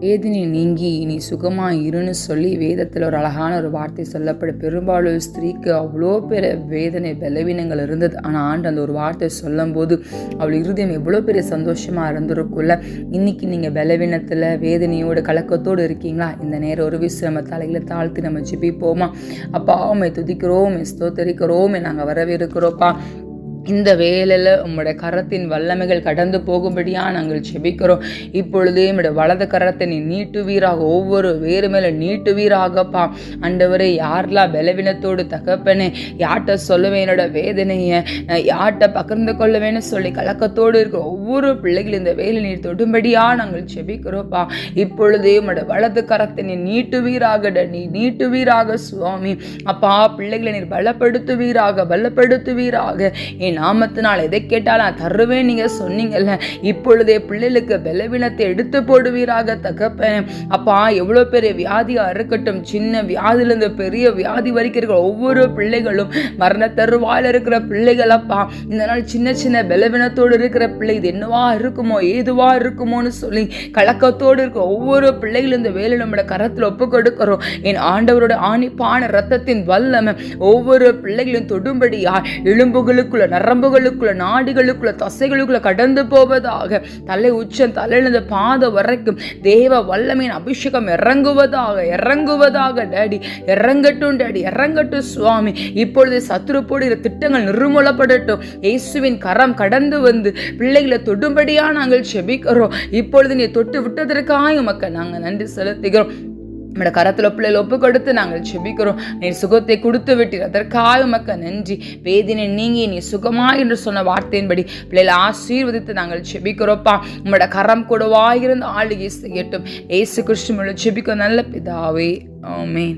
வேதனை நீங்கி நீ சுகமாக இருன்னு சொல்லி வேதத்தில் ஒரு அழகான ஒரு வார்த்தை சொல்லப்படும். பெரும்பாலும் ஸ்திரீக்கு அவ்வளோ பெரிய வேதனை பலவீனங்கள் இருந்தது. ஆனால் ஆண்டு அந்த ஒரு வார்த்தை சொல்லும் போது அவள் இருதயம் எவ்வளோ பெரிய சந்தோஷமாக இருந்திருக்குள்ள. இன்னைக்கு நீங்கள் பலவீனத்தில் வேதனையோடு கலக்கத்தோடு இருக்கீங்களா? இந்த நேரம் ஒரு விசிரம தலையில் தாழ்த்தி நம்ம ஜெபிப்போமா? அப்பா உம்மை துதிக்கிறோம், ஸ்தோத்தரிக்கிறோம், நாங்கள் வரவேற்கிறோப்பா. இந்த வேலையில் உம்முடைய கரத்தின் வல்லமைகள் கடந்து போகும்படியாக நாங்கள் செபிக்கிறோம். இப்பொழுதே உம்முடைய வலது கரத்தை நீ நீட்டுவீராக, ஒவ்வொரு வேறு மேலே நீட்டுவீராகப்பா. ஆண்டவரே, யாரெல்லாம் பலவீனத்தோடு தகப்பனே யார்கிட்ட சொல்லுவேன் என்னோட வேதனையை, யார்கிட்ட பகிர்ந்து கொள்ளுவேன்னு சொல்லி கலக்கத்தோடு இருக்கிற ஒவ்வொரு பிள்ளைகள் இந்த வேலை நீர் தொடும்படியாக நாங்கள் செபிக்கிறோப்பா. இப்பொழுதே உம்முடைய வலது கரத்தை நீ நீட்டுவீராக, நீ நீட்டுவீராக சுவாமி. அப்பா, பிள்ளைகளை நீர் பலப்படுத்துவீராக, என் நாமத்தினால் எதை கேட்டாலும் நான் தருவேன் நீங்க சொன்னீங்கல்ல. இப்பொழுதே பிள்ளைகளுக்கு பலவீனத்தை எடுத்து போடுவீராக தகப்பேன். அப்பா, எவ்வளோ பெரிய வியாதியா இருக்கட்டும், சின்ன வியாதியிலிருந்து பெரிய வியாதி வரைக்கும் இருக்கிற ஒவ்வொரு பிள்ளைகளும், மரண தருவாயில் இருக்கிற பிள்ளைகள் அப்பா, இந்த நாள் சின்ன சின்ன பலவீனத்தோடு இருக்கிற பிள்ளை இது என்னவா இருக்குமோ ஏதுவா இருக்குமோன்னு சொல்லி கலக்கத்தோடு இருக்கிற ஒவ்வொரு பிள்ளைகளும் இந்த வேலை நம்மளோட கரத்தில் ஒப்பு கொடுக்கிறோம். என் ஆண்டவரோட ஆணிப்பான ரத்தத்தின் வல்லமை ஒவ்வொரு பிள்ளைகளும் தொடும்படியா எலும்புகளுக்குள்ள, நரம்புகளுக்குள்ள, நாடிகளுக்குள்ள, தசைகளுக்குள்ள கடந்து போவதாக. தலை உச்சம் தலையிலிருந்து பாதம் வரைக்கும் தேவ வல்லமையின் அபிஷேகம் இறங்குவதாக. டேடி இறங்கட்டும், டேடி இறங்கட்டும் சுவாமி. இப்பொழுது சத்துரு போடுகிற திட்டங்கள் நிர்மூலப்படட்டும். இயேசுவின் கரம் கடந்து வந்து பிள்ளைகளை தொடும்படியா நாங்கள் செபிக்கிறோம். இப்பொழுது நீ தொட்டு விட்டதற்காக உமக்கு நாங்கள் நன்றி செலுத்துகிறோம். நம்மளோட கரத்தில் பிள்ளைகளை ஒப்பு கொடுத்து நாங்கள் செபிக்கிறோம். நீ சுகத்தை கொடுத்து விட்டீர், அதற்காக உமக்கு நன்றி. வேதனை நீங்கி நீ சுகமா என்று சொன்ன வார்த்தையின்படி பிள்ளைகளை ஆசீர்வதித்து நாங்கள் செபிக்கிறோப்பா. நம்மளோட கரம் கூடவாயிருந்து ஆளுகை செய்யட்டும். இயேசு கிறிஸ்துவின் செபிக்கும் நல்ல பிதாவே, ஆமென்.